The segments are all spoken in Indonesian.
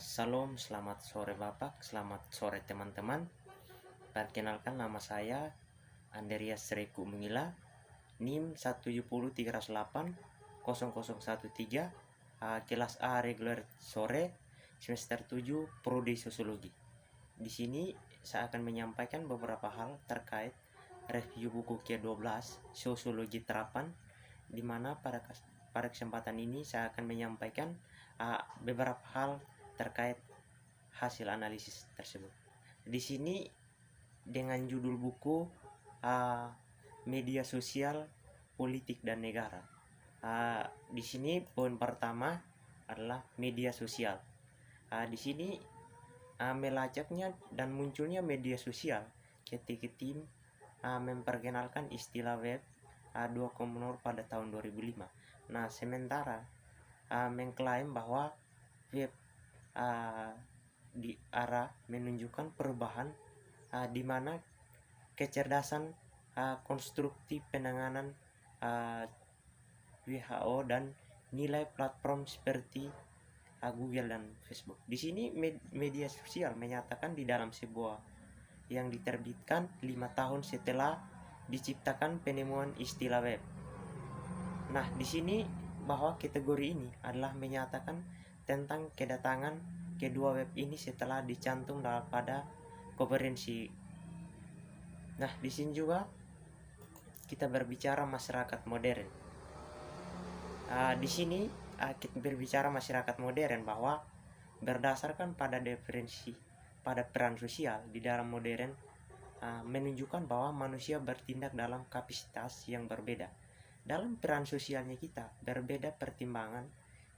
Salam, selamat sore Bapak, selamat sore teman-teman. Perkenalkan nama saya Andreas Reku Mengila, NIM 17030080013, kelas A reguler sore, semester 7, prodi sosiologi. Di sini saya akan menyampaikan beberapa hal terkait review buku ke-12 Sosiologi Terapan, di mana pada kesempatan ini saya akan menyampaikan beberapa hal terkait hasil analisis tersebut. Di sini dengan judul buku Media Sosial, Politik dan Negara. Di sini poin pertama adalah media sosial. Di sini melacaknya dan munculnya media sosial ketika tim memperkenalkan istilah web 2.0 pada tahun 2005. Nah, sementara mengklaim bahwa web di arah menunjukkan perubahan di mana kecerdasan konstruktif penanganan WHO dan nilai platform seperti Google dan Facebook. Di sini media sosial menyatakan di dalam sebuah yang diterbitkan 5 tahun setelah diciptakan penemuan istilah web. Nah, di sini bahwa kategori ini adalah menyatakan tentang kedatangan kedua web ini setelah dicantum pada konferensi. Nah, di sini juga kita berbicara masyarakat modern. Di sini kita berbicara masyarakat modern bahwa berdasarkan pada definisi pada peran sosial di dalam modern menunjukkan bahwa manusia bertindak dalam kapasitas yang berbeda. Dalam peran sosialnya kita berbeda pertimbangan,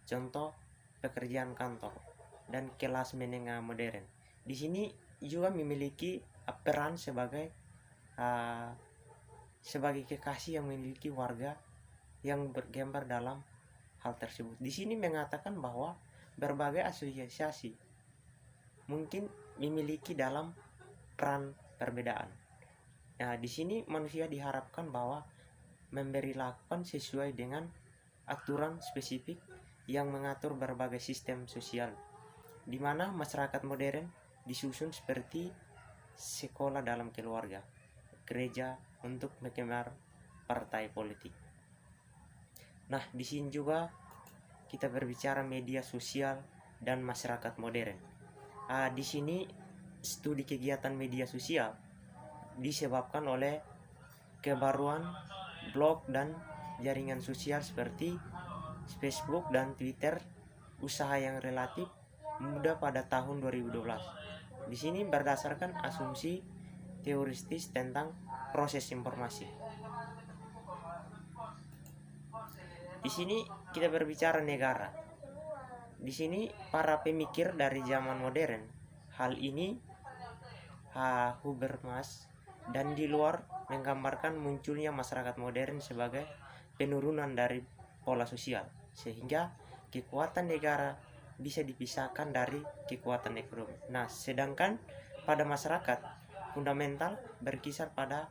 contoh pekerjaan kantor dan kelas menengah modern. Di sini juga memiliki peran sebagai kekasih yang memiliki warga yang bergambar dalam hal tersebut. Di sini mengatakan bahwa berbagai asosiasi mungkin memiliki dalam peran perbedaan. Nah, di sini manusia diharapkan bahwa memberi lakukan sesuai dengan aturan spesifik yang mengatur berbagai sistem sosial, di mana masyarakat modern disusun seperti sekolah dalam keluarga, gereja untuk mengemar partai politik. Nah, di sini juga kita berbicara media sosial dan masyarakat modern. Di sini studi kegiatan media sosial disebabkan oleh kebaruan blog dan jaringan sosial seperti Facebook dan Twitter, usaha yang relatif muda pada tahun 2012. Di sini berdasarkan asumsi teoristis tentang proses informasi. Di sini kita berbicara negara. Di sini para pemikir dari zaman modern, hal ini Habermas dan di luar menggambarkan munculnya masyarakat modern sebagai penurunan dari pola sosial, sehingga kekuatan negara bisa dipisahkan dari kekuatan ekonomi. Nah, sedangkan pada masyarakat fundamental berkisar pada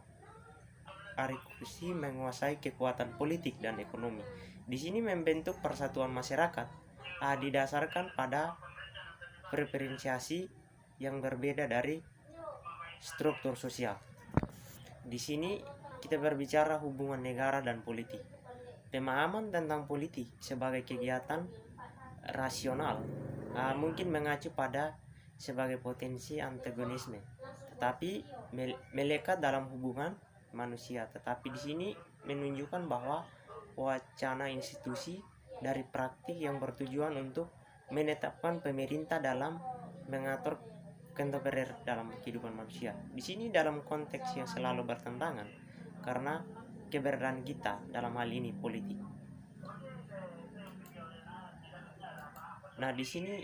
aristokrasi menguasai kekuatan politik dan ekonomi. Di sini membentuk persatuan masyarakat didasarkan pada preferensiasi yang berbeda dari struktur sosial. Di sini kita berbicara hubungan negara dan politik. Pemahaman tentang politik sebagai kegiatan rasional mungkin mengacu pada sebagai potensi antagonisme, tetapi melekat dalam hubungan manusia. Tetapi di sini menunjukkan bahwa wacana institusi dari praktik yang bertujuan untuk menetapkan pemerintah dalam mengatur kontemporer dalam kehidupan manusia. Di sini dalam konteks yang selalu bertentangan karena keberadaan kita dalam hal ini politik. Nah, di sini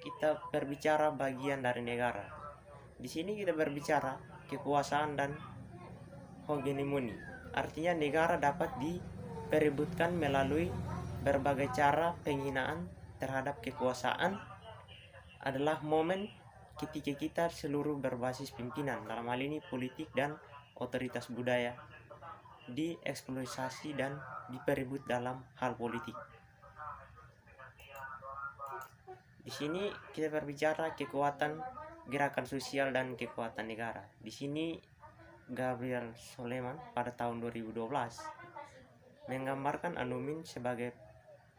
kita berbicara bagian dari negara. Di sini kita berbicara kekuasaan dan hegemoni. Artinya negara dapat diperebutkan melalui berbagai cara. Penghinaan terhadap kekuasaan adalah momen ketika kita seluruh berbasis pimpinan, dalam hal ini politik dan otoritas budaya, dieksploitasi dan diperebut dalam hal politik. Di sini kita berbicara kekuatan gerakan sosial dan kekuatan negara. Di sini Gabriel Soleman pada tahun 2012 menggambarkan Anumin sebagai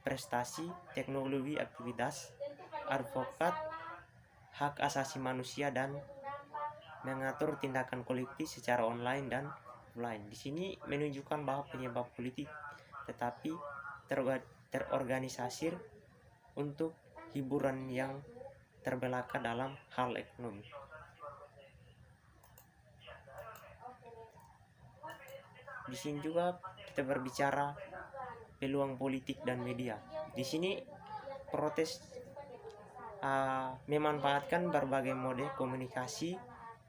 prestasi, teknologi, aktivitas, advokat, hak asasi manusia dan mengatur tindakan kolektif secara online dan offline. Di sini menunjukkan bahwa penyebab politik tetapi terorganisasi untuk hiburan yang terbelakang dalam hal ekonomi. Di sini juga kita berbicara peluang politik dan media. Di sini protes memanfaatkan berbagai mode komunikasi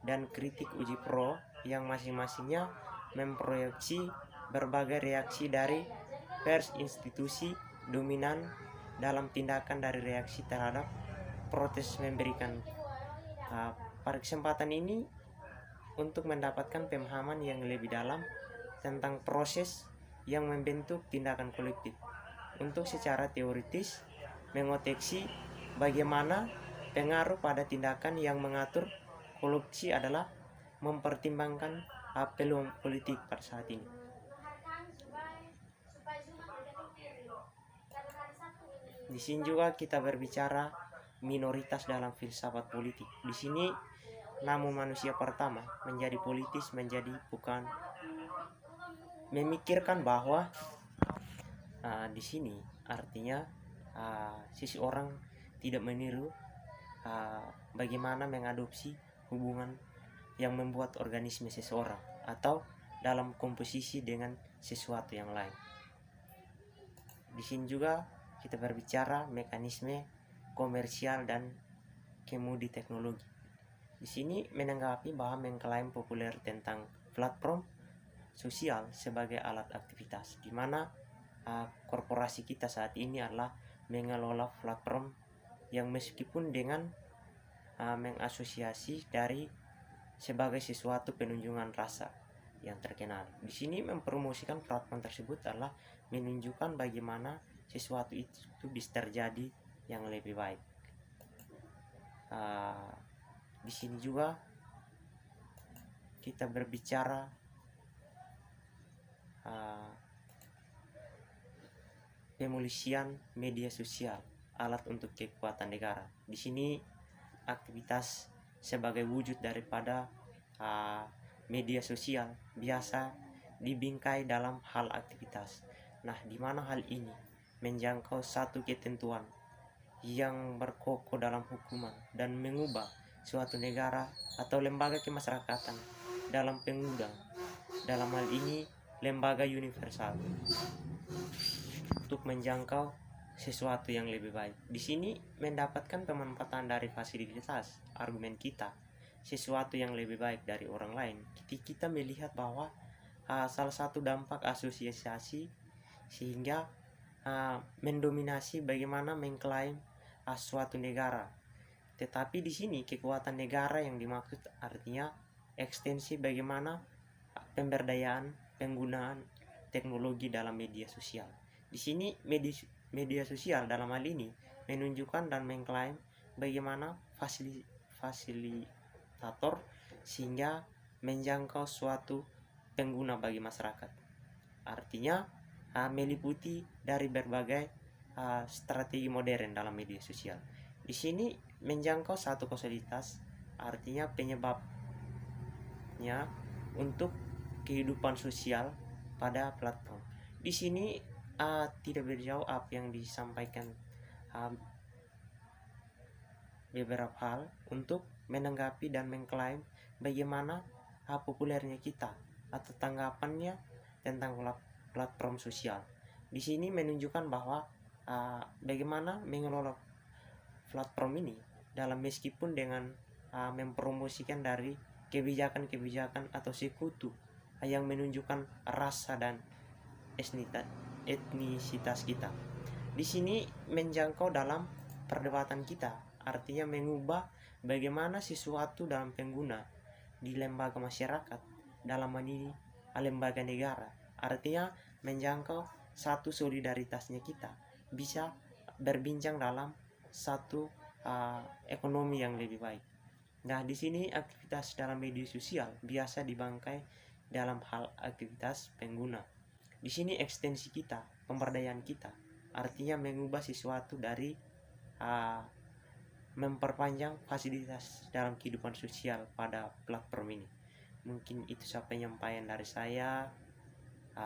dan kritik uji pro yang masing-masingnya memproyeksi berbagai reaksi dari pers institusi dominan dalam tindakan dari reaksi terhadap protes memberikan pada kesempatan ini untuk mendapatkan pemahaman yang lebih dalam tentang proses yang membentuk tindakan kolektif untuk secara teoritis mengoteksi bagaimana pengaruh pada tindakan yang mengatur kolektif adalah mempertimbangkan peluang politik pada saat ini. Di sini juga kita berbicara minoritas dalam filsafat politik. Di sini namun manusia pertama menjadi politis menjadi bukan memikirkan bahwa di sini artinya seseorang tidak meniru bagaimana mengadopsi hubungan yang membuat organisme seseorang atau dalam komposisi dengan sesuatu yang lain. Di sini juga kita berbicara mekanisme komersial dan kemudi teknologi. Di sini menanggapi bahwa mengklaim populer tentang platform sosial sebagai alat aktivitas, di mana korporasi kita saat ini adalah mengelola platform yang meskipun dengan mengasosiasi dari sebagai sesuatu penunjukan rasa yang terkenal. Di sini mempromosikan platform tersebut adalah menunjukkan bagaimana sesuatu itu bisa terjadi yang lebih baik. Di sini juga kita berbicara pemolisian media sosial, alat untuk kekuatan negara. Di sini aktivitas sebagai wujud daripada media sosial biasa dibingkai dalam hal aktivitas. Nah, di mana hal ini menjangkau satu ketentuan yang berkokoh dalam hukuman dan mengubah suatu negara atau lembaga kemasyarakatan dalam pengundang, dalam hal ini lembaga universal, untuk menjangkau sesuatu yang lebih baik. Di sini mendapatkan pemanfaatan dari fasilitas argumen kita, sesuatu yang lebih baik dari orang lain. Kita melihat bahwa salah satu dampak asosiasi sehingga mendominasi bagaimana mengklaim suatu negara. Tetapi di sini kekuatan negara yang dimaksud artinya ekstensi bagaimana pemberdayaan penggunaan teknologi dalam media sosial. Di sini media sosial dalam hal ini menunjukkan dan mengklaim bagaimana fasilitator sehingga menjangkau suatu pengguna bagi masyarakat. Artinya meliputi dari berbagai strategi modern dalam media sosial. Di sini menjangkau satu kausalitas, artinya penyebabnya untuk kehidupan sosial pada platform. Di sini tidak berjauh apa yang disampaikan beberapa hal untuk menanggapi dan mengklaim bagaimana populernya kita atau tanggapannya tentang platform sosial. Di sini menunjukkan bahwa bagaimana mengelola platform ini dalam meskipun dengan mempromosikan dari kebijakan-kebijakan atau sekutu yang menunjukkan rasa dan etnisitas kita. Di sini menjangkau dalam perdebatan kita, artinya mengubah bagaimana sesuatu dalam pengguna di lembaga masyarakat, dalam ini lembaga negara, artinya menjangkau satu solidaritasnya kita bisa berbincang dalam satu ekonomi yang lebih baik. Nah, di sini aktivitas dalam media sosial biasa dibangkai dalam hal aktivitas pengguna. Di sini ekstensi kita, pemberdayaan kita, artinya mengubah sesuatu dari memperpanjang fasilitas dalam kehidupan sosial pada platform ini. Mungkin itu saja penyampaian dari saya.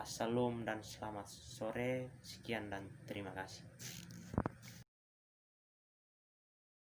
Salam dan selamat sore. Sekian dan terima kasih.